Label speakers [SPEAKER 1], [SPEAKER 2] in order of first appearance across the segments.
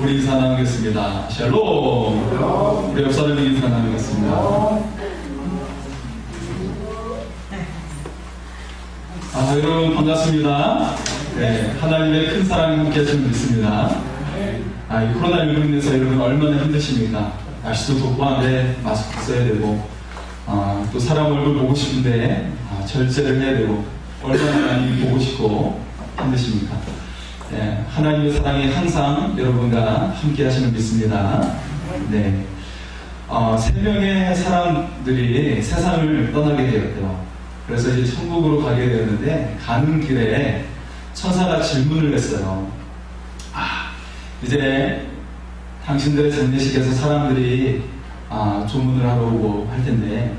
[SPEAKER 1] 우리 인사 나누겠습니다. 샬롬. 우리 옆 사람이 인사 나누겠습니다. 여러분 반갑습니다. 네, 하나님의 큰 사랑이 함께 하시는 믿습니다. 이 코로나19로 인해서 여러분 얼마나 힘드십니까? 날씨도 덥고 한데 마스크 써야 되고 또 사람 얼굴 보고 싶은데 절제를 해야 되고 얼마나 많이 보고 싶고 힘드십니까? 네, 하나님의 사랑이 항상 여러분과 함께 하시는 믿습니다. 네, 3명의 사람들이 세상을 떠나게 되었대요. 그래서 이제 천국으로 가게 되었는데 가는 길에 천사가 질문을 했어요. 이제 당신들의 장례식에서 사람들이 조문을 하러 오고 할 텐데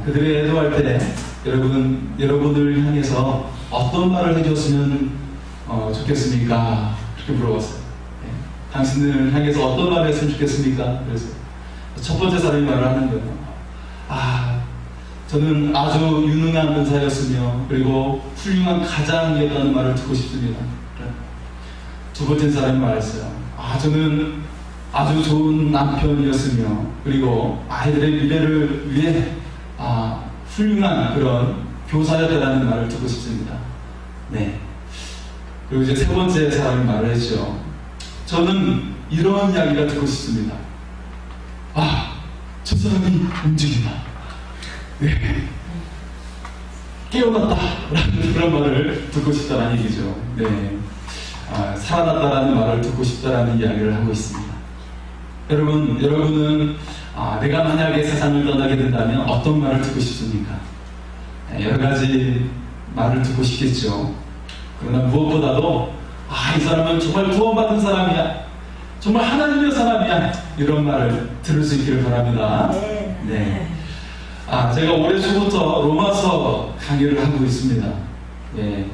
[SPEAKER 1] 그들이 애도할 때 여러분을 향해서 어떤 말을 해줬으면 좋겠습니까? 그렇게 물어봤어요. 네. 당신들을 향해서 어떤 말을 했으면 좋겠습니까? 그래서 첫 번째 사람이 말을 하는 거예요. 저는 아주 유능한 은사였으며 그리고 훌륭한 가장이었다는 말을 듣고 싶습니다. 두 번째 사람이 말했어요. 저는 아주 좋은 남편이었으며 그리고 아이들의 미래를 위해 훌륭한 그런 교사였다는 말을 듣고 싶습니다. 네. 그리고 이제 세 번째 사람이 말을 했죠. 저는 이런 이야기가 듣고 싶습니다. 저 사람이 움직인다. 네. 깨어났다 라는 그런 말을 듣고 싶다는 얘기죠. 네. 살아났다라는 말을 듣고 싶다라는 이야기를 하고 있습니다. 여러분은 내가 만약에 세상을 떠나게 된다면 어떤 말을 듣고 싶습니까? 여러 가지 말을 듣고 싶겠죠. 그러나 무엇보다도 이 사람은 정말 구원받은 사람이야, 정말 하나님의 사람이야, 이런 말을 들을 수 있기를 바랍니다. 네. 제가 올해 초부터 로마서 강의를 하고 있습니다. 예.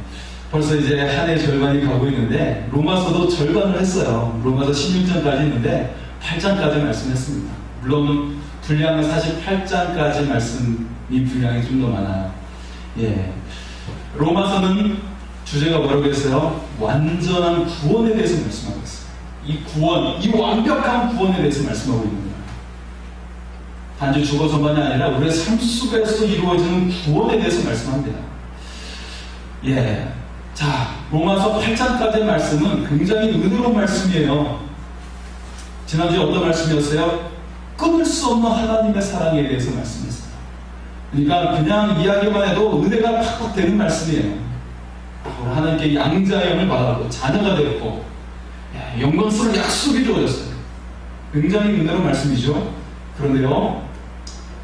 [SPEAKER 1] 벌써 이제 한 해 절반이 가고 있는데 로마서도 절반을 했어요. 로마서 16장까지 있는데 8장까지 말씀했습니다. 물론 분량은 사실 8장까지 말씀이 분량이 좀 더 많아요. 예. 로마서는 주제가 뭐라고 했어요? 완전한 구원에 대해서 말씀하고 있어요. 이 구원, 이 완벽한 구원에 대해서 말씀하고 있는 거예요. 단지 죽어서만이 아니라 우리의 삶 속에서 이루어지는 구원에 대해서 말씀합니다. 예. 자, 로마서 8장까지의 말씀은 굉장히 은혜로운 말씀이에요. 지난주에 어떤 말씀이었어요? 끊을 수 없는 하나님의 사랑에 대해서 말씀했어요. 그러니까 그냥 이야기만 해도 은혜가 팍팍 되는 말씀이에요. 하나님께 양자의 영을 받았고 자녀가 되었고 영광스러운 약속이 주어졌어요. 굉장히 은혜로운 말씀이죠. 그런데요,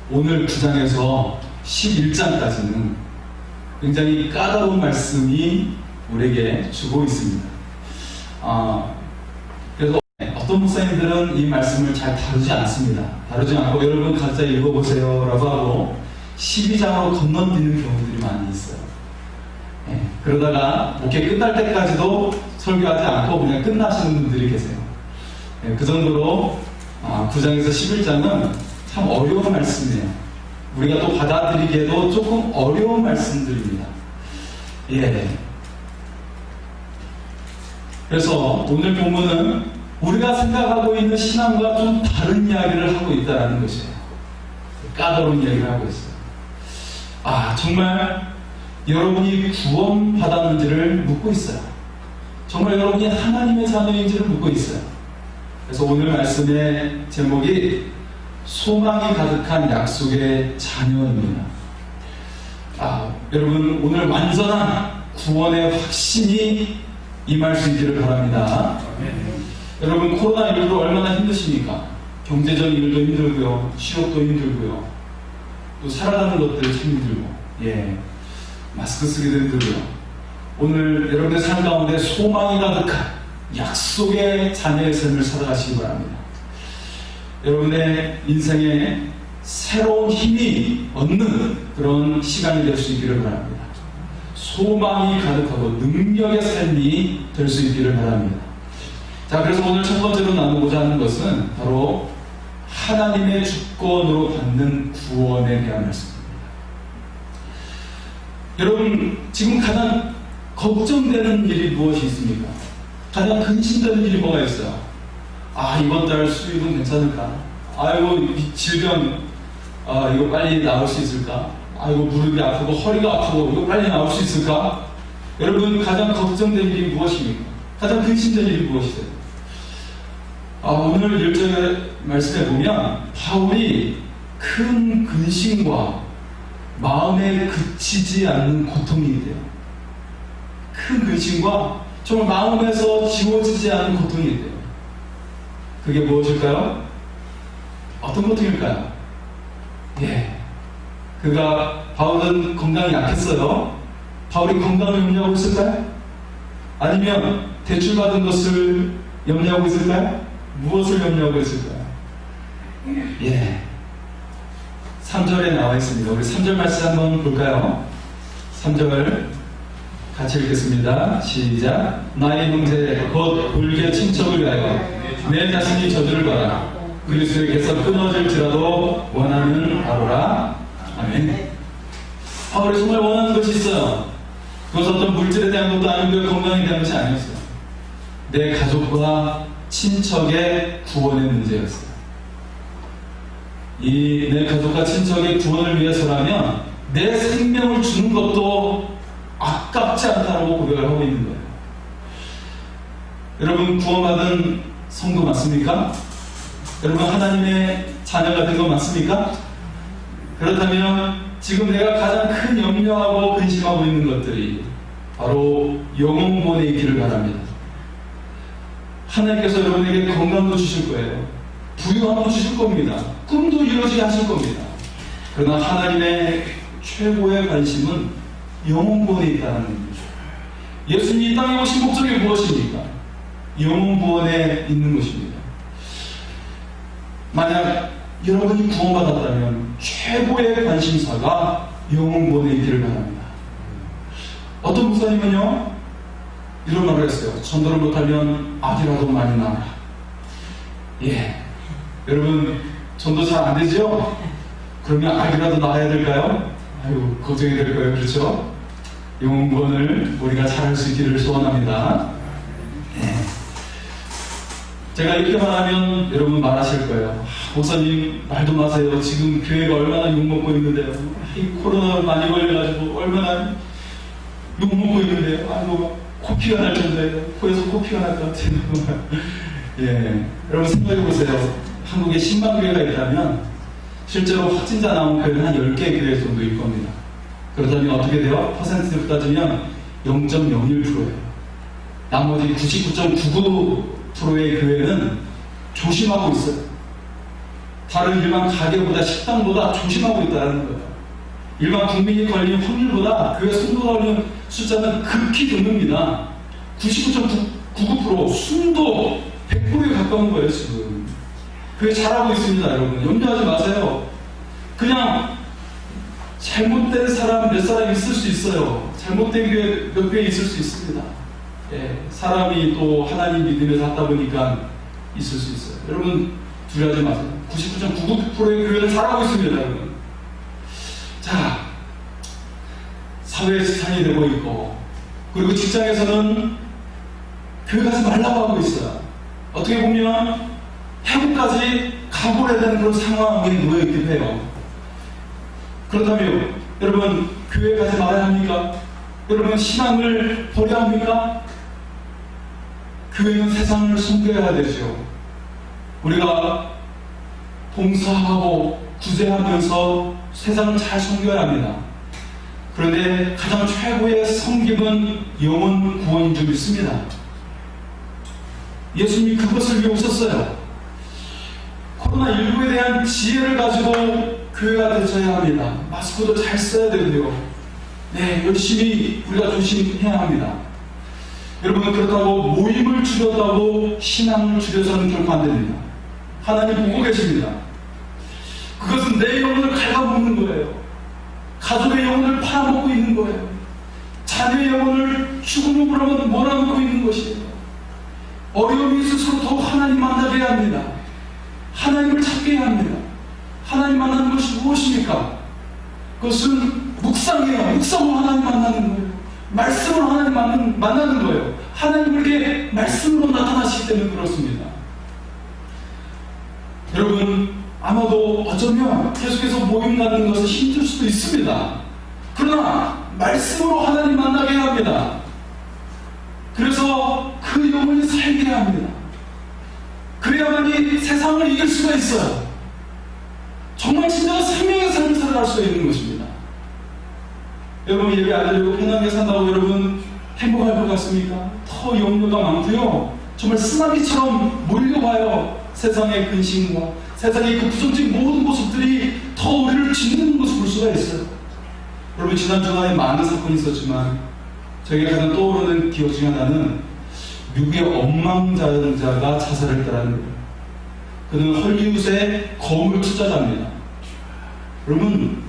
[SPEAKER 1] 오늘 9장에서 11장까지는 굉장히 까다로운 말씀이 우리에게 주고 있습니다. 그래서 어떤 목사님들은 이 말씀을 잘 다루지 않습니다. 다루지 않고 여러분 각자 읽어보세요 라고 하고 12장으로 건너뛰는 경우들이 많이 있어요. 그러다가 목회 끝날 때까지도 설교하지 않고 그냥 끝나시는 분들이 계세요. 그 정도로 9장에서 11장은 참 어려운 말씀이에요. 우리가 또 받아들이기에도 조금 어려운 말씀들입니다. 예. 그래서 오늘 본문은 우리가 생각하고 있는 신앙과 좀 다른 이야기를 하고 있다는 것이에요. 까다로운 이야기를 하고 있어요. 정말 여러분이 구원받았는지를 묻고 있어요. 정말 여러분이 하나님의 자녀인지를 묻고 있어요. 그래서 오늘 말씀의 제목이 소망이 가득한 약속의 자녀입니다. 여러분 오늘 완전한 구원의 확신이 임할 수 있기를 바랍니다. 여러분 코로나19로 얼마나 힘드십니까? 경제적 일도 힘들고요, 취업도 힘들고요, 또 살아가는 것도 참 힘들고, 마스크 쓰기도 힘들고요. 오늘 여러분의 삶 가운데 소망이 가득한 약속의 자녀의 삶을 살아가시기 바랍니다. 여러분의 인생에 새로운 힘이 얻는 그런 시간이 될 수 있기를 바랍니다. 소망이 가득하고 능력의 삶이 될 수 있기를 바랍니다. 자, 그래서 오늘 첫 번째로 나누고자 하는 것은 바로 하나님의 주권으로 받는 구원에 대한 말씀입니다. 여러분, 지금 가장 걱정되는 일이 무엇이 있습니까? 가장 근심되는 일이 뭐가 있어요? 이번 달 수입은 괜찮을까? 아이고, 이 질병, 이거 빨리 나올 수 있을까? 아이고, 무릎이 아프고 허리가 아프고 이거 빨리 나올 수 있을까? 여러분, 가장 걱정된 일이 무엇입니까? 가장 근심된 일이 무엇이세요? 오늘 1절의 말씀에 보면 바울이 큰 근심과 마음에 그치지 않는 고통이 있대요. 큰 근심과 정말 마음에서 지워지지 않는 고통이 있대요. 그게 무엇일까요? 어떤 고통일까요? 바울은 건강이 약했어요. 바울이 건강을 염려하고 있을까요? 아니면 대출받은 것을 염려하고 있을까요? 무엇을 염려하고 있을까요? 3절에 나와 있습니다. 우리 3절 말씀 한번 볼까요? 3절 같이 읽겠습니다. 시작. 나의 형제 곧 불교 친척을 위하여 내 자신이 저주를 받아 그리스도에게서 끊어질지라도 원하는 바로라. 아멘. 바울이 정말 원하는 것이 있어요. 그것은 어떤 물질에 대한 것도 아니고 건강에 대한 것이 아니었어요. 내 가족과 친척의 구원의 문제였어요. 내 가족과 친척의 구원을 위해서라면 내 생명을 주는 것도 아깝지 않다고 고백을 하고 있는 거예요. 여러분, 구원받은 성도 맞습니까? 여러분, 하나님의 자녀가 된 거 맞습니까? 그렇다면 지금 내가 가장 큰 염려하고 근심하고 있는 것들이 바로 영혼구원에 있기를 바랍니다. 하나님께서 여러분에게 건강도 주실 거예요. 부유함도 주실 겁니다. 꿈도 이루어지게 하실 겁니다. 그러나 하나님의 최고의 관심은 영혼구원에 있다는 거죠. 예수님이 이 땅에 오신 목적이 무엇입니까? 영혼구원에 있는 것입니다. 만약 여러분이 구원받았다면 최고의 관심사가 영혼구원에 있기를 바랍니다. 어떤 목사님은요, 이런 말을 했어요. 전도를 못하면 악이라도 많이 나와라. 여러분, 전도 잘 안 되죠? 그러면 악이라도 나와야 될까요? 아유, 걱정이 될 거예요. 그렇죠? 영혼구원을 우리가 잘할 수 있기를 소원합니다. 제가 이렇게 말하면 여러분 말하실 거예요. 목사님, 말도 마세요. 지금 교회가 얼마나 욕먹고 있는데요. 이 코로나 많이 걸려가지고 얼마나 욕먹고 있는데요. 코피가 날 정도예요. 코에서 코피가 날 것 같아요. 여러분 생각해보세요. 한국에 10만 교회가 있다면 실제로 확진자 나온 교회는 한 10개 교회 정도일 겁니다. 그렇다면 어떻게 돼요? 퍼센트로 따지면 0.01%예요. 나머지 99.99%의 교회는 조심하고 있어요. 다른 일반 가게보다 식당보다 조심하고 있다는 거예요. 일반 국민이 걸리는 확률보다 교회 성도가 걸리는 숫자는 극히 드뭅니다. 99.99% 순도 100%에 가까운 거예요. 지금 그게 잘하고 있습니다. 여러분 염려하지 마세요. 그냥 잘못된 사람 몇 사람 있을 수 있어요. 잘못된 교회 몇 교회 있을 수 있습니다. 사람이 또 하나님 믿음에서 하다 보니까 있을 수 있어요. 여러분 두려워하지 마세요. 99.99%의 교회는 잘하고 있습니다. 여러분. 자, 사회에 지탄이 되고 있고, 그리고 직장에서는 교회 가지 말라고 하고 있어요. 어떻게 보면 해고까지 각오를 해야 되는 그런 상황에 놓여있기도 해요. 그렇다면 여러분 교회 가지 말아야 합니까? 여러분 신앙을 버려야 합니까? 교회는 세상을 섬겨야 되죠. 우리가 봉사하고 구제하면서 세상을 잘 섬겨야 합니다. 그런데 가장 최고의 섬김은 영혼 구원인 줄 믿습니다. 예수님이 그것을 위해 오셨어요. 코로나19에 대한 지혜를 가지고 교회가 되셔야 합니다. 마스크도 잘 써야 되고요. 열심히 우리가 조심해야 합니다. 여러분 그렇다고 모임을 줄였다고 신앙을 줄여서는 결코 안 됩니다. 하나님 보고 계십니다. 그것은 내 영혼을 갉아먹는 거예요. 가족의 영혼을 팔아먹고 있는 거예요. 자녀의 영혼을 죽음으로 몰아넣고 있는 것이에요. 어려움이 있을수록 더욱 하나님 만나게 해야 합니다. 하나님을 찾게 해야 합니다. 하나님 만나는 것이 무엇입니까? 그것은 묵상이에요. 묵상으로 하나님 만나는 거예요. 말씀으로 하나님 만나는 거예요. 하나님 우리에게 말씀으로 나타나시기 때문에 그렇습니다. 여러분, 아마도 어쩌면 계속해서 모임 갖는 것은 힘들 수도 있습니다. 그러나 말씀으로 하나님 만나게 해야 합니다. 그래서 그 영혼이 살게 해야 합니다. 그래야만이 세상을 이길 수가 있어요. 정말 진정한 생명의 삶을 살아갈 수 있는 것입니다. 여러분, 예배 안 드리고 편하게 산다고 여러분 행복할 것 같습니까? 더 염려가 많고요. 정말 쓰나미처럼 몰려와요. 세상의 근심과 세상의 그 부정적인 모든 모습들이 더 우리를 짓누르는 것을 볼 수가 있어요. 여러분, 지난 주간에 많은 사건이 있었지만 저희가 가장 떠오르는 기억 중에 하나는 미국의 억만장자가 자살을 했다는 거예요. 그는 헐리우드의 거물 투자자입니다. 여러분,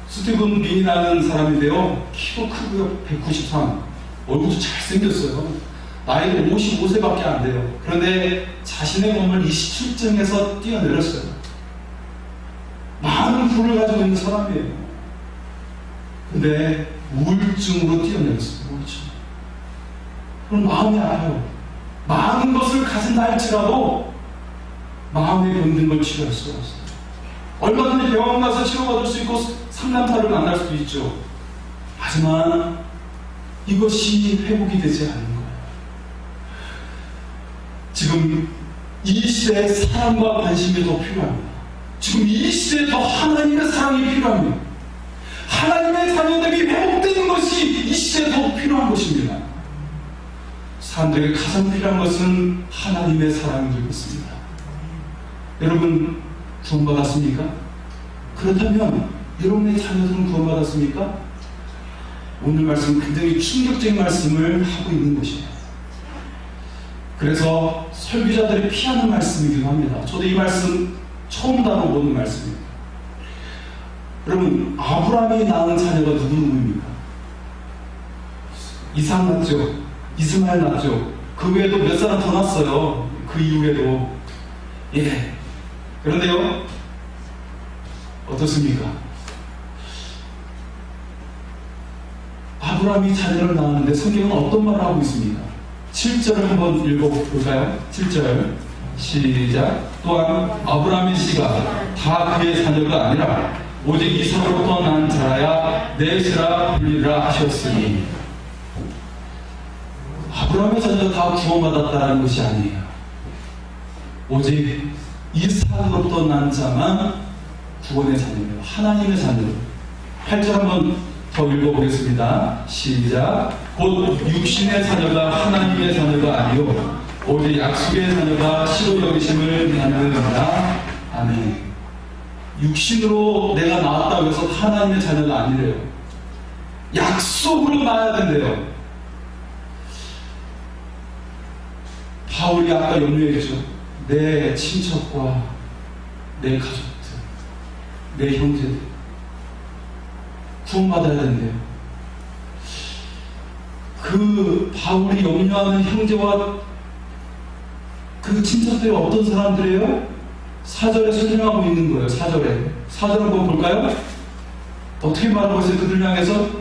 [SPEAKER 1] 스티븐 빈이라는 사람인데요, 키도 크고요, 193, 얼굴도 잘생겼어요. 나이도 55세밖에 안 돼요. 그런데 자신의 몸을 27층에서 뛰어내렸어요. 많은 부를 가지고 있는 사람이에요. 근데 우울증으로 뛰어내렸어요. 우울증. 그럼 마음이 아파요. 많은 것을 가진다 할지라도 마음에 병든 걸 치료할 수가 없어요. 얼마든지 병원 가서 치료받을 수 있고 상담사를 만날 수도 있죠. 하지만 이것이 회복이 되지 않는 거예요. 지금 이 시대에 사랑과 관심이 더 필요합니다. 지금 이 시대에 더 하나님의 사랑이 필요합니다. 하나님의 자녀들이 회복되는 것이 이 시대에 더 필요한 것입니다. 사람들에게 가장 필요한 것은 하나님의 사랑이 되고 있습니다. 여러분, 구원받았습니까? 그렇다면 여러분의 자녀들은 구원받았습니까? 오늘 말씀 굉장히 충격적인 말씀을 하고 있는 것이에요. 그래서 설교자들이 피하는 말씀이기도 합니다. 저도 이 말씀 처음 다뤄보는 말씀입니다. 여러분, 아브라함이 낳은 자녀가 누구입니까? 이삭 낳죠. 이스마엘 낳죠. 그 외에도 몇 사람 더 낳았어요. 그 이후에도. 예. 그런데요, 어떻습니까? 아브라함이 자녀를 낳았는데 성경은 어떤 말을 하고 있습니까? 7절을 한번 읽어볼까요? 7절 시작. 또한 아브라함의 씨가 다 그의 자녀가 아니라 오직 이삭으로부터 난 자라야 내 씨라 불리라 하셨으니, 아브라함의 자녀가 다 구원받았다는 것이 아니에요. 오직 이삭으로부터 난 자만 구원의 자녀예요. 하나님의 자녀예요. 8절 한번 더 읽어보겠습니다. 시작. 곧 육신의 자녀가 하나님의 자녀가 아니요 오직 약속의 자녀가 시로 여기심을 받느니라. 아멘. 육신으로 내가 낳았다고 해서 하나님의 자녀가 아니래요. 약속으로 낳아야 된대요. 바울이 아까 염려했죠. 내 친척과 내 가족들, 내 형제들 구원받아야 된대요. 그 바울이 염려하는 형제와 그 친척들이 어떤 사람들이에요? 4절에 설명하고 있는 거예요. 4절에. 4절 한번 볼까요? 어떻게 말하고 있어요? 그들을 향해서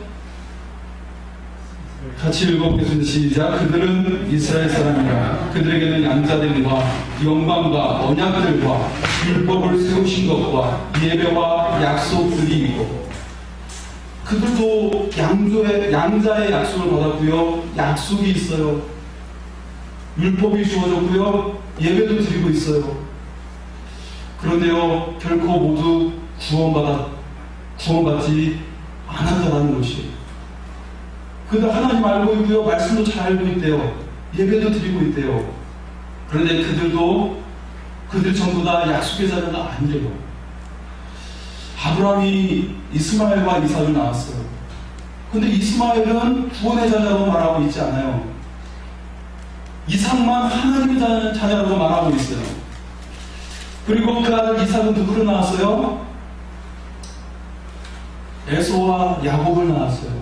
[SPEAKER 1] 같이 읽어보겠습니다. 시작. 그들은 이스라엘 사람이라 그들에게는 양자됨과 영광과 언약들과 율법을 세우신 것과 예배와 약속들이 있고, 그들도 양자의 약속을 받았고요, 약속이 있어요. 율법이 주어졌고요, 예배도 드리고 있어요. 그런데요, 결코 모두 구원받지 않았다는 것이에요. 그들 하나님 알고 있고요, 말씀도 잘 알고 있대요. 예배도 드리고 있대요. 그런데 그들 전부 다 약속의 자녀가 아니래요. 아브라함이 이스마엘과 이삭을 낳았어요. 근데 이스마엘은 구원의 자녀라고 말하고 있지 않아요. 이삭만 하나님의 자녀라고 말하고 있어요. 그리고 그 아들 이삭은 누구를 낳았어요? 에서와 야곱을 낳았어요.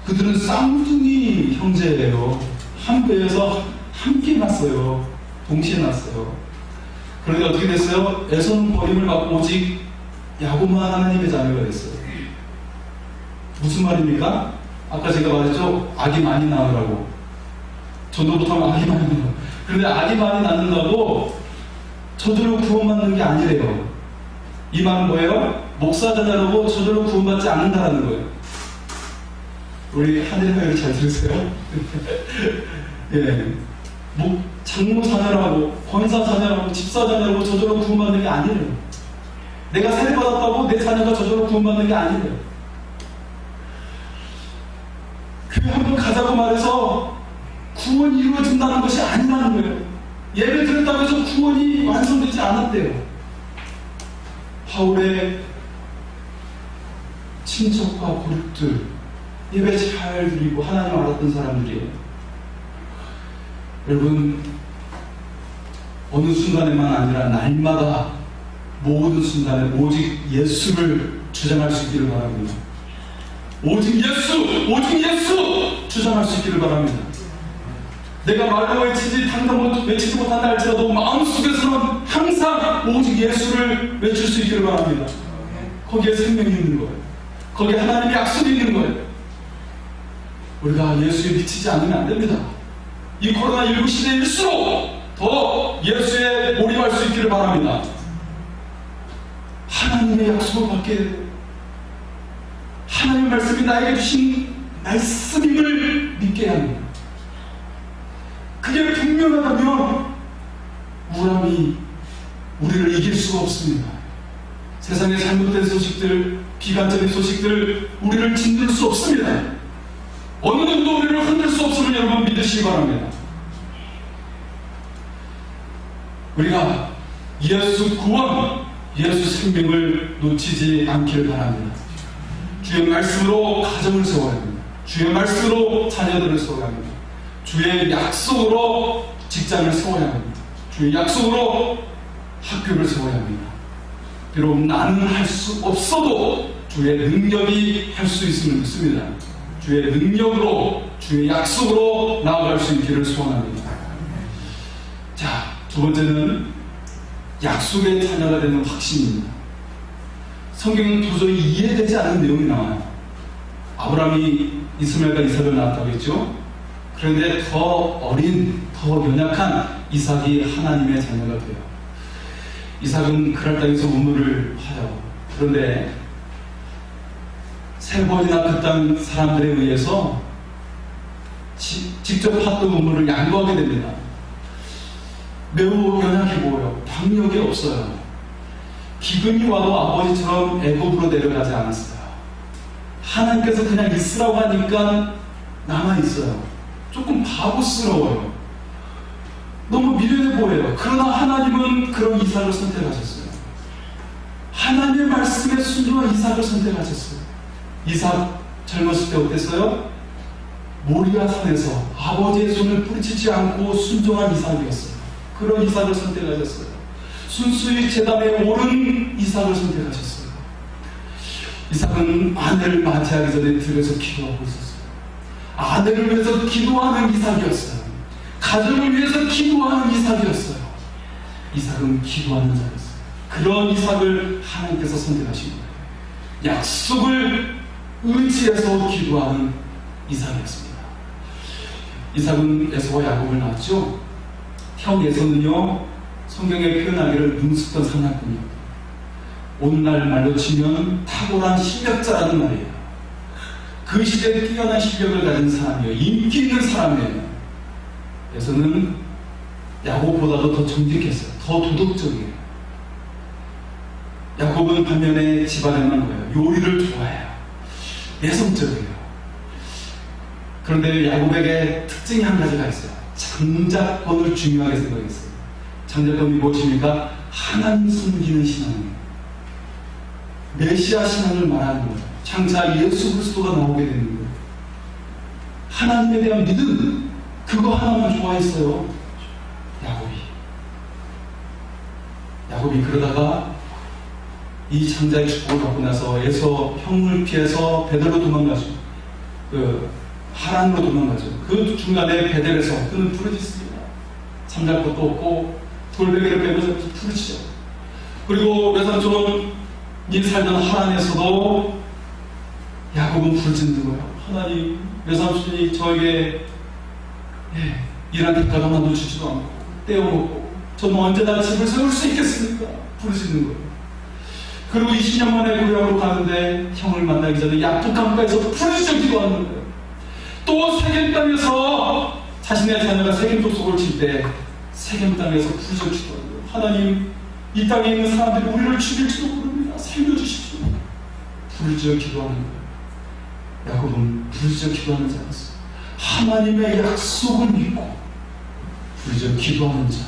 [SPEAKER 1] 그들은 쌍둥이 형제예요. 한 배에서 함께 났어요. 동시에 났어요. 그런데 어떻게 됐어요? 에서는 버림을 받고 오직 야곱만 하나님의 자녀가 됐어요. 무슨 말입니까? 아까 제가 말했죠? 악이 많이 나오라고. 저도 못하면 악이 많이 나와요. 그런데 악이 많이 낳는다고 저절로 구원받는 게 아니래요. 이 말은 뭐예요? 목사 자녀라고 저절로 구원받지 않는다라는 거예요. 우리 하늘하여를 잘 들으세요. 예, 장로 자녀라고, 권사 자녀라고, 집사 자녀라고 저절로 구원받는 게 아니래요. 내가 세례받았다고 내 자녀가 저절로 구원받는 게 아니래요. 교회 한번 가자고 말해서 구원이 이루어진다는 것이 아니라는 거예요. 예배 드렸다고 해서 구원이 완성되지 않았대요. 바울의 친척과 고륙들, 예배 잘 드리고 하나님 알았던 사람들이에요. 여러분, 어느 순간에만 아니라 날마다 모든 순간에 오직 예수를 주장할 수 있기를 바랍니다. 오직 예수 주장할 수 있기를 바랍니다. 내가 말로 외치지 당장 외치지 못한다 할지라도 마음속에서는 항상 오직 예수를 외칠 수 있기를 바랍니다. 거기에 생명이 있는 거예요. 거기에 하나님의 약속이 있는 거예요. 우리가 예수에 미치지 않으면 안 됩니다. 이 코로나19 시대일수록 더 예수에 몰입할 수 있기를 바랍니다. 하나님의 약속을 받게 돼요. 하나님의 말씀이 나에게 주신 말씀임을 믿게 합니다. 그게 분명하다면 우람이 우리를 이길 수가 없습니다. 세상의 잘못된 소식들, 비관적인 소식들 우리를 짓눌 수 없습니다. 어느 누구도 우리를 흔들 수 없음을 여러분 믿으시기 바랍니다. 우리가 예수 구원, 예수 생명을 놓치지 않기를 바랍니다. 주의 말씀으로 가정을 세워야 합니다. 주의 말씀으로 자녀들을 세워야 합니다. 주의 약속으로 직장을 세워야 합니다. 주의 약속으로 학교를 세워야 합니다. 비록 나는 할 수 없어도 주의 능력이 할 수 있음을 믿습니다. 주의 능력으로, 주의 약속으로 나아갈 수 있기를 소원합니다. 자, 두 번째는 약속의 자녀가 되는 확신입니다. 성경은 도저히 이해되지 않는 내용이 나와요. 아브라함이 이스마엘과 이삭을 낳았다고 했죠. 그런데 더 어린, 더 연약한 이삭이 하나님의 자녀가 돼요. 이삭은 그랄 땅에서 우물을 파요. 그런데 세 번이나 그 땅 사람들에 의해서 직접 팠던 우물을 양보하게 됩니다. 매우 연약해 보여요. 방력이 없어요. 기근이 와도 아버지처럼 애굽으로 내려가지 않았어요. 하나님께서 그냥 있으라고 하니까 남아있어요. 조금 바보스러워요. 너무 미련해 보여요. 그러나 하나님은 그런 이삭을 선택하셨어요. 하나님의 말씀에 순종한 이삭을 선택하셨어요. 이삭 젊었을 때 어땠어요? 모리아 산에서 아버지의 손을 뿌리치지 않고 순종한 이삭이었어요. 그런 이삭을 선택하셨어요. 순수히 제단에 오른 이삭을 선택하셨어요. 이삭은 아내를 맞이하기 전에 들에서 기도하고 있었어요. 아내를 위해서 기도하는 이삭이었어요. 가정을 위해서 기도하는 이삭이었어요. 이삭은 기도하는 자였어요. 그런 이삭을 하나님께서 선택하신 거예요. 약속을 의지해서 기도하는 이삭이었습니다. 이삭은 에서와 야곱을 낳았죠. 형 에서는요, 성경에 표현하기를 능숙한 상납꾼이었고, 오늘날 말로 치면 탁월한 실력자라는 말이에요. 그 시대에 뛰어난 실력을 가진 사람이에요. 인기 있는 사람이에요. 에서는 야곱보다도 더 정직했어요. 더 도덕적이에요. 야곱은 반면에 집안에만 거예요. 요리를 좋아해요. 내성적이에요. 그런데 야곱에게 특징이 한 가지가 있어요. 장자권을 중요하게 생각했어요. 장자권이 무엇입니까? 하나님 숨기는 신앙이에요. 메시아 신앙을 말하는 거예요. 장차 예수 그리스도가 나오게 되는 거예요. 하나님에 대한 믿음, 그거 하나만 좋아했어요. 야곱이 그러다가 이 장자의 축복을 받고 나서 에서 형을 피해서 베델로 도망가죠. 하란으로 도망가죠. 그 중간에 베델에서 그는 부르짖습니다. 잠잘 것도 없고 돌베개를 빼면서 부르짖죠. 그리고 외삼촌이 살던 하란에서도 야곱은 부르짖는 거예요. 하나님, 외삼촌이 저에게 일한 대가도 만들어 주지도 않고 떼어먹고 저는 언제나 집을 세울 수 있겠습니까? 부르짖는 거예요. 그리고 20년 만에 고향으로 가는데 형을 만나기 전에 약도 강가에서 부르짖어 기도하는 거예요. 또 세겜 땅에서 자신의 자녀가 세겜 족속을 칠 때 세겜 땅에서 부르짖어 기도하는 거예요. 하나님, 이 땅에 있는 사람들이 우리를 죽일지도 모릅니다. 살려주십시오. 부르짖어 기도하는 거예요. 야곱은 부르짖어 기도하는 자였어요. 하나님의 약속을 믿고 부르짖어 기도하는 자,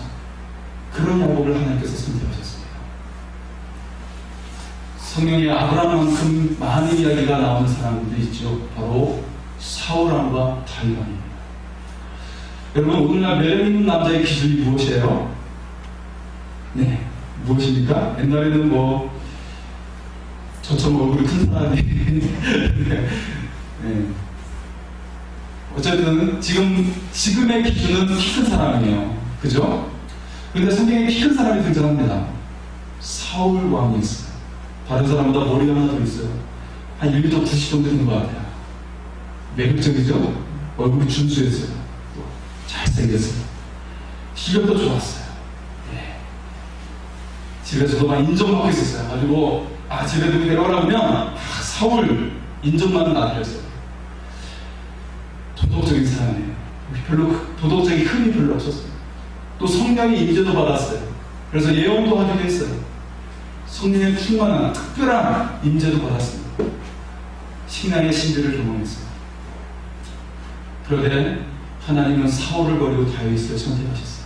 [SPEAKER 1] 그런 야곱을 하나님께서 선택하셨습니다. 성경에 아브라함만큼 많은 이야기가 나오는 사람들이 있죠. 바로 사울왕과 다윗왕입니다. 여러분, 오늘날 매력 있는 남자의 기준이 무엇이에요? 네, 무엇입니까? 옛날에는 저처럼 얼굴이 큰 사람이 네. 어쨌든 지금의 기준은 키 큰 사람이에요. 그죠? 그런데 성경에 키 큰 사람이 등장합니다. 사울 왕이었어요. 다른 사람보다 머리가 하나 더 있어요. 한 1m 90 정도 되는 것 같아요. 매력적이죠? 얼굴이 준수했어요. 잘생겼어요. 실력도 좋았어요. 네. 집에서도 막 인정받고 있었어요. 가지고 집에 누구 데려오라 그러면 사울 인정받는 아들이었어요. 도덕적인 사람이에요. 별로 도덕적인 흠이 별로 없었어요. 또 성령의 임재도 받았어요. 그래서 예언도 하기도 했어요. 성령의 충만한 특별한 임재도 받았습니다. 신앙의 신비를 경험했어요. 그런데 하나님은 사울을 버리고 다윗을 선택하셨어요.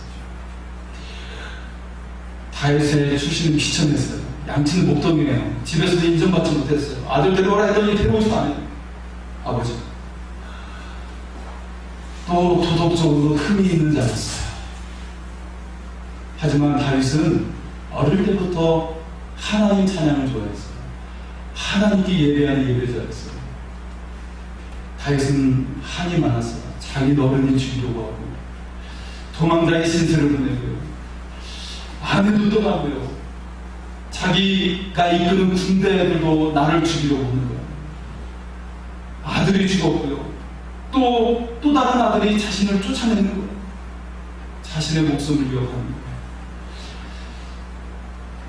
[SPEAKER 1] 다윗의 출신은 귀천했어요. 양치는 목동이에요. 집에서도 인정받지 못했어요. 아들 데려오라 했더니 데려오지도 않아요. 아버지가. 또 도덕적으로 흠이 있는 자였어요. 하지만 다윗은 어릴 때부터 하나님 찬양을 좋아했어요. 하나님께 예배하는 예배자였어요. 다윗은 한이 많았어요. 자기 어른이 죽이려고 하고, 도망자의 신세를 보내고요, 아내도 떠나고요, 자기가 이끄는 군대 애들도 나를 죽이려고 하는 거예요. 아들이 죽었고요, 또 다른 아들이 자신을 쫓아내는 거예요. 자신의 목숨을 위협하는 거예요.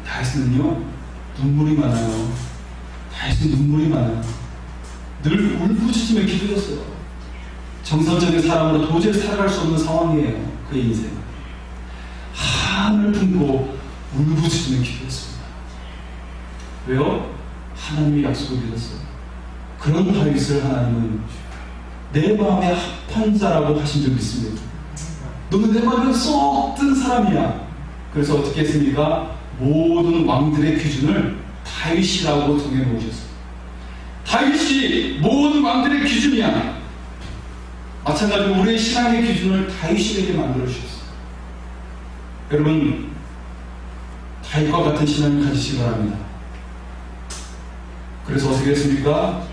[SPEAKER 1] 다윗은요, 눈물이 많아요. 다윗은 눈물이 많아요. 늘 울부짖으며 기도했어요. 정상적인 사람으로 도저히 살아갈 수 없는 상황이에요. 그의 인생. 한을 품고 울부짖으며 기도했습니다. 왜요? 하나님의 약속을 믿었어요. 그런 다윗을 하나님은 내 마음에 합한 자라고 하신 적이 있습니다. 너는 내 마음에 쏙 든 사람이야. 그래서 어떻게 했습니까? 모든 왕들의 기준을 다윗이라고 정해놓으셨어요. 다윗이 모든 왕들의 기준이야. 마찬가지로 우리의 신앙의 기준을 다윗에게 만들어주셨어요. 여러분, 다윗과 같은 신앙을 가지시기 바랍니다. 그래서 어떻게 했습니까?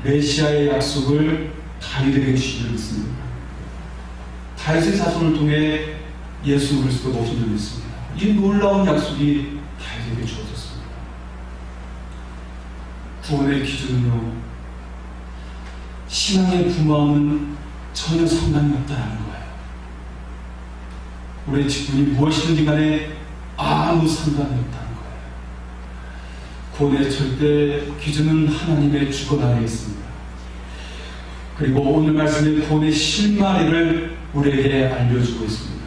[SPEAKER 1] 메시아의 약속을 다윗에게 주신 적이 있습니다. 다윗의 자손을 통해 예수 그리스도가 오신 적이 있습니다. 이 놀라운 약속이 다윗에게 주어졌습니다. 구원의 기준은요, 신앙의 부모함은 전혀 상관이 없다는 거예요. 우리의 직분이 무엇이든지 간에 아무 상관이 없다는 거예요. 구원의 절대 기준은 하나님의 주권 아래에 있습니다. 그리고 오늘 말씀의 구원의 실마리를 우리에게 알려주고 있습니다.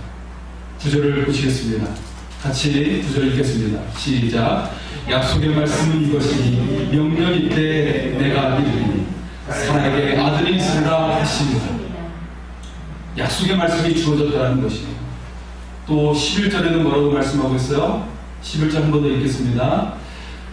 [SPEAKER 1] 구절을 보시겠습니다. 같이 구절 읽겠습니다. 시작. 약속의 말씀은 이것이니 명령이 때 내가 이르리니 사라에게 아들이 있으리라 하시니라. 약속의 말씀이 주어졌다는 것이에요. 또 11절에는 뭐라고 말씀하고 있어요? 11절 한 번 더 읽겠습니다.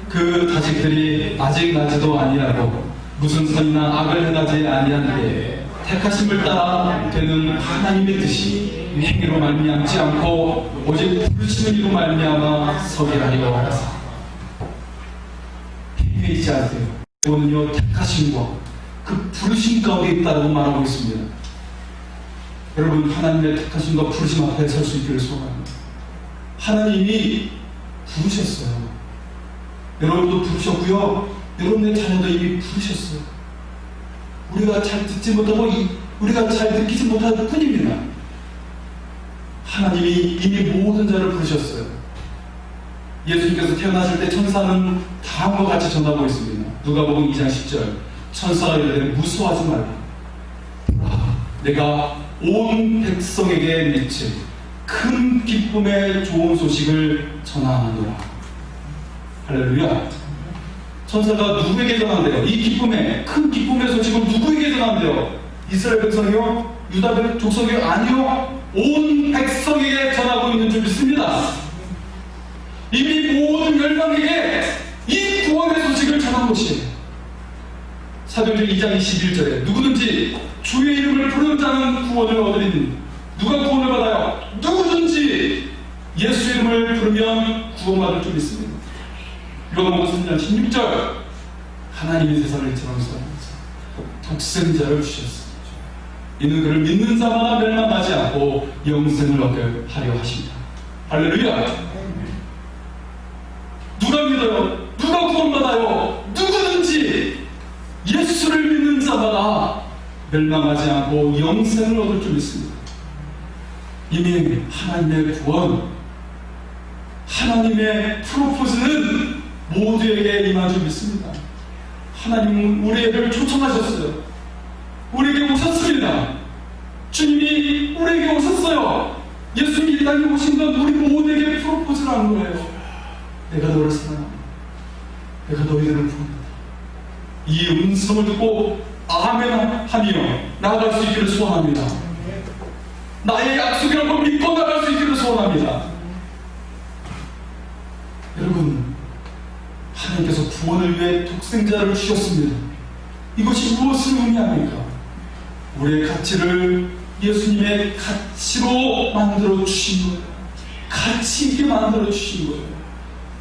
[SPEAKER 1] 그 자식들이 아직 나지도 아니하고 무슨 선이나 악을 행하지 아니하는데 택하심을 따라 되는 하나님의 뜻이 행위로 말미암지 않고 오직 부르시는 이로 말미암아 서게 하려 하사. 행위에 있지 않으세요. 이거는요, 택하심과 그 부르심 가운데 있다고 말하고 있습니다. 여러분, 하나님의 택하심과 부르심 앞에 설 수 있기를 소원합니다. 하나님이 부르셨어요. 여러분도 부르셨고요, 여러분의 자녀도 이미 부르셨어요. 우리가 잘 듣지 못하고 우리가 잘 느끼지 못할 뿐입니다. 하나님이 이미 모든 자를 부르셨어요. 예수님께서 태어나실 때 천사는 다음과 같이 전하고 있습니다. 누가복음 2장 10절 천사가 이르되 무서워하지 말라. 내가 온 백성에게 미칠 큰 기쁨의 좋은 소식을 전하노라. 할렐루야. 천사가 누구에게 전한대요? 이 기쁨의 큰 기쁨의 소식을 누구에게 전한대요? 이스라엘 백성이요? 유다 족속이요? 아니요. 온 백성에게 전하고 있는 줄 믿습니다. 이미 모든 열방에게 이 구원의 소식을 전한 것이에요. 사도행전 2장 21절에 누구든지 주의 이름을 부르는 자는 구원을 얻으리니 누가 구원을 받아요? 누구든지 예수 이름을 부르면 구원받을 줄 믿습니다. 요한복음 3장 16절 하나님이 세상을 이처럼 사랑하사 독생자를 주셨습니다. 이는 그를 믿는 자마다 멸망하지 않고 영생을 얻게 하려 하십니다. 할렐루야. 누가 믿어요? 누가 구원받아요? 누구든지 예수를 믿는 자마다 멸망하지 않고 영생을 얻을 줄 믿습니다. 이미 하나님의 구원, 하나님의 프로포즈는 모두에게 임한 줄 믿습니다. 하나님은 우리에게 초청하셨어요. 우리에게 오셨습니다. 주님이 우리에게 오셨어요. 예수님이 이 땅에 오신 건 우리 모두에게 프로포즈를 한 거예요. 내가 너를 사랑합니다. 내가 너희들을 부릅니다. 이 음성을 듣고 아멘 하며 나아갈 수 있기를 소원합니다. 나의 약속이라고 믿고 나아갈 수 있기를 소원합니다. 여러분, 하나님께서 구원을 위해 독생자를 주셨습니다. 이것이 무엇을 의미합니까? 우리의 가치를 예수님의 가치로 만들어 주신 거예요. 가치 있게 만들어 주신 거예요.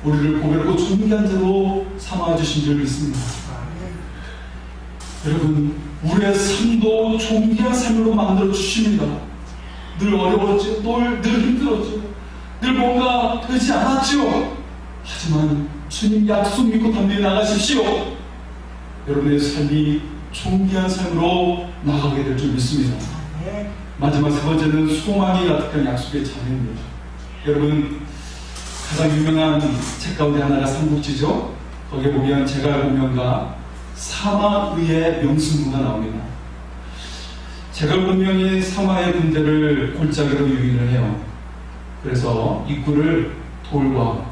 [SPEAKER 1] 우리를 보배롭고 존귀한 자로 삼아주신 줄 믿습니다. 여러분, 우리의 삶도 존귀한 삶으로 만들어 주십니다. 늘 어려웠죠. 늘 힘들었죠. 늘 뭔가 되지 않았죠. 하지만 주님 약속 믿고 담대히 나가십시오. 여러분의 삶이 존귀한 삶으로 나가게 될 줄 믿습니다. 마지막 세 번째는 소망이 가득한 약속의 자녀입니다. 여러분, 가장 유명한 책 가운데 하나가 삼국지죠. 거기에 보면 제갈공명과 사마의의 명승부가 나옵니다. 제갈공명이 사마의 군대를 골짜기로 유인을 해요. 그래서 입구를 돌과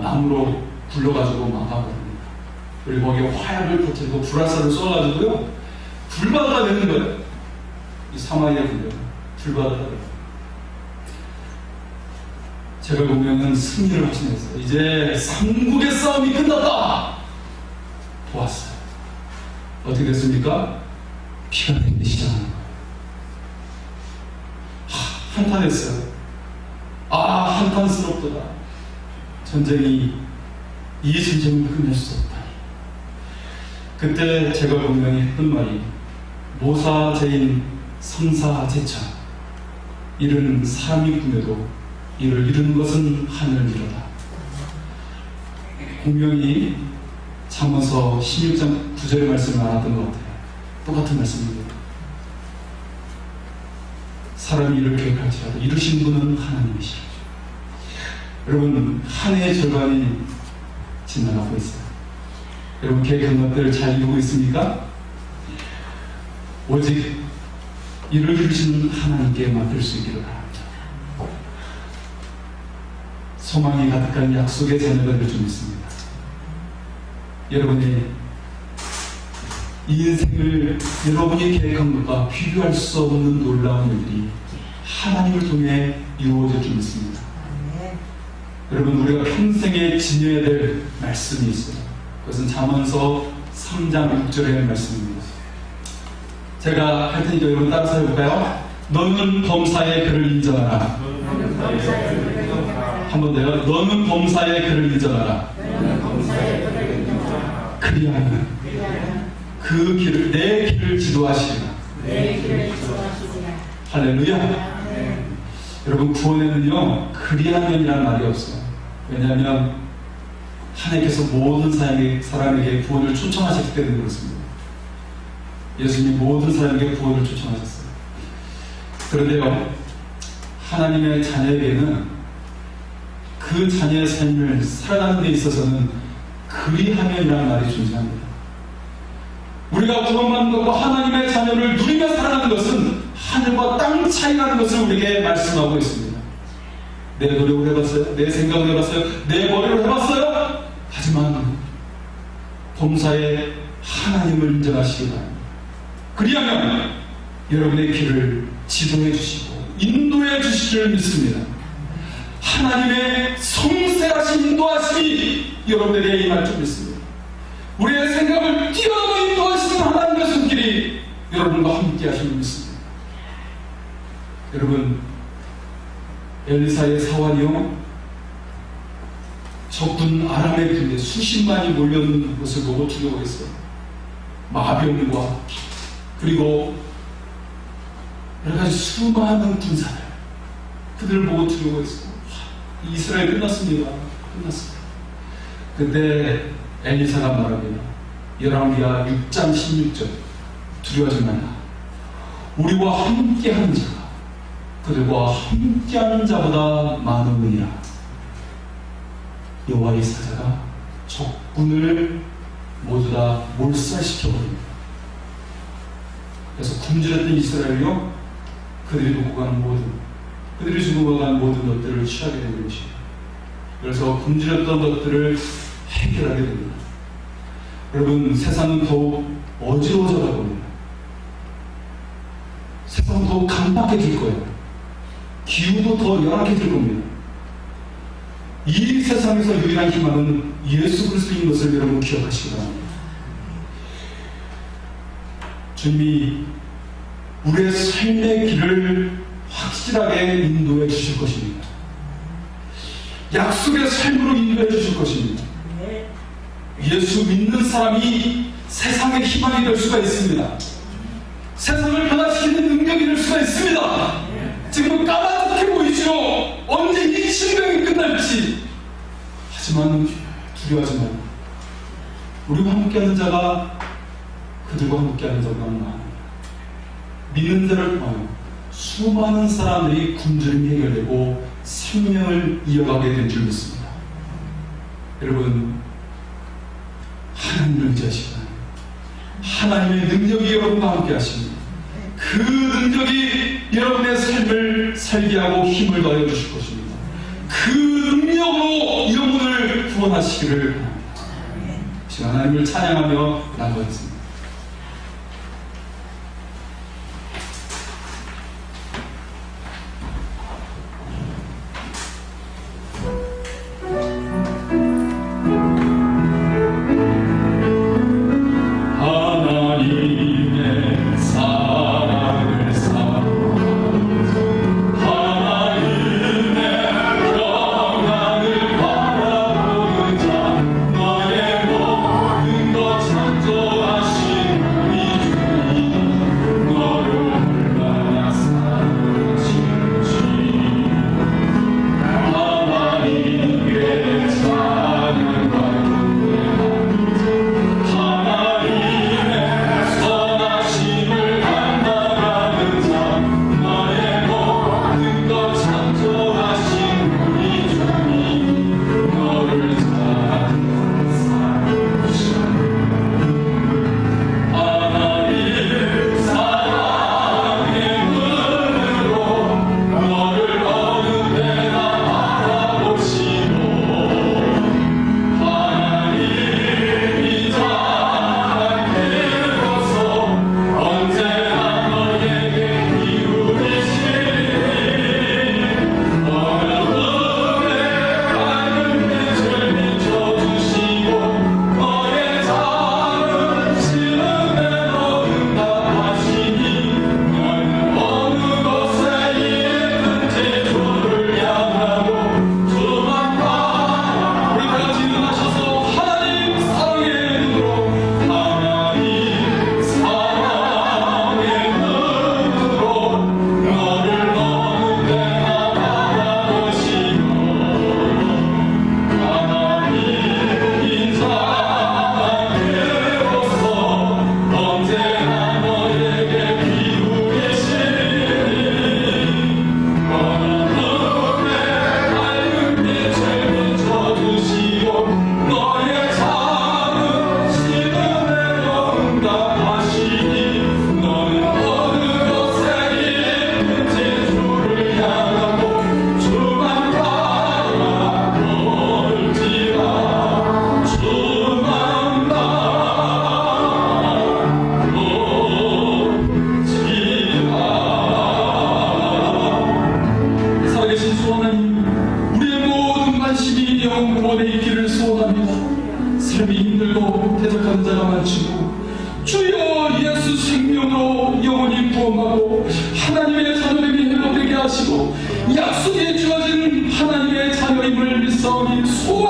[SPEAKER 1] 나무로 굴러가지고 막아버립니다. 그리고 거기에 화약을 터뜨리고 불화살을 쏘아가지고요 불바다가 되는 거예요. 이 사마리아 군대는 불바다가 돼요. 제갈공명은 승리를 확신했어요. 이제 삼국의 싸움이 끝났다. 보았어요. 어떻게 됐습니까? 피가 내리기 시작하는 거예요. 한탄했어요. 한탄스럽더라. 전쟁이 이 전쟁을 끝낼 수 없다니. 그때 제갈공명이 했던 말이 모사제인 성사제천 이르는 사람이 꿈에도 이를 이루는 것은 하늘을 이루다. 공명이 잠언서 16장 9절의 말씀을 알았던 것 같아요. 똑같은 말씀입니다. 사람이 이를 계획할지라도 이루신 분은 하나님이시죠. 여러분, 한 해의 절반이 지나가고 있어요. 여러분, 계획한 것들 잘 이루고 있습니까? 오직 이를 이루시는 하나님께 맡길 수 있기를 바랍니다. 소망이 가득한 약속의 자녀가 될 줄 믿습니다. 여러분이 이 인생을 여러분이 계획한 것과 비교할 수 없는 놀라운 일들이 하나님을 통해 이루어질 줄 믿습니다. 여러분, 우리가 평생에 지녀야 될 말씀이 있어요. 그것은 잠언서 3장 6절의 말씀입니다. 제가 할 테니까 여러분 따라서 해볼까요? 너는 범사의 그를 인정하라. 한 번 더요. 너는 범사의 그를 인정하라. 그리하면 그 길을 내 길을 지도하시리라. 할렐루야. 여러분, 구원에는요 그리하면이라는 말이 없어요. 왜냐하면 하나님께서 모든 사람에게 구원을 초청하셨기 때문에 그렇습니다. 예수님이 모든 사람에게 구원을 초청하셨어요. 그런데요, 하나님의 자녀에게는 그 자녀의 삶을 살아가는 데 있어서는 그리하면이라는 말이 존재합니다. 우리가 구원받는 것과 하나님의 자녀를 누리며 살아가는 것은 하늘과 땅 차이라는 것을 우리에게 말씀하고 있습니다. 내 노력을 해봤어요? 내 생각을 해봤어요? 내 머리로 해봤어요? 하지만 범사에 하나님을 인정하시기 바랍니다. 그리하면 여러분의 길을 지도해 주시고 인도해 주실 줄 믿습니다. 하나님의 성실하신 인도하심이 여러분에게 임할 줄 믿습니다. 우리의 생각을 뛰어넘어 인도하시는 하나님의 손길이 여러분과 함께 하시는 줄 믿습니다. 여러분, 엘리사의 사환이요, 적군 아람의 군대 수십만이 몰려오는 것을 보고 두려워했어요. 마병과 그리고 여러 가지 수많은 군사들, 그들을 보고 두려워했어요. 이스라엘 끝났습니다. 끝났습니다. 그때 엘리사가 말합니다. 열왕기하 6장 16절, 두려워하지 말라. 우리와 함께하는 자가 그들과 함께하는 자보다 많으니라. 여호와의 사자가 적군을 모두 다 몰살시켜버립니다. 그래서 굶주렸던 이스라엘이요, 그들이 놓고 가는 그들이 주고 가는 모든 것들을 취하게 되는 것입니다. 그래서 굶주렸던 것들을 해결하게 됩니다. 여러분, 세상은 더욱 어지러워져 갈 겁니다. 세상은 더욱 강박해질 거예요. 기후도 더 열악해질 겁니다. 이 세상에서 유일한 희망은 예수 그리스도인 것을 여러분 기억하시기 바랍니다. 주님이 우리의 삶의 길을 확실하게 인도해 주실 것입니다. 약속의 삶으로 인도해 주실 것입니다. 예수 믿는 사람이 세상의 희망이 될 수가 있습니다. 세상을 변화시키는 능력이 될 수가 있습니다. 지금 까맣게 보이죠? 언제 이 신명이 끝날지. 하지만 두려워하지 말고 우리와 함께하는 자가 그들과 함께하는 자가 많습니다. 믿는 자를 통하여 수많은 사람들이 굶주림이 해결되고 생명을 이어가게 된 줄 믿습니다. 여러분, 하나님을 의지하시기 바랍니다. 하나님의 능력이 여러분과 함께 하십니다. 그 능력이 여러분의 삶을 살게 하고 힘을 더하여 주실 것입니다. 그 능력으로 여러분을 구원하시기를 바랍니다. 하나님을 찬양하며 나가겠습니다.
[SPEAKER 2] 너의 모든 것 창조하시
[SPEAKER 1] 하시고 약속이 주어진 하나님의 자녀임을 믿사오니 소원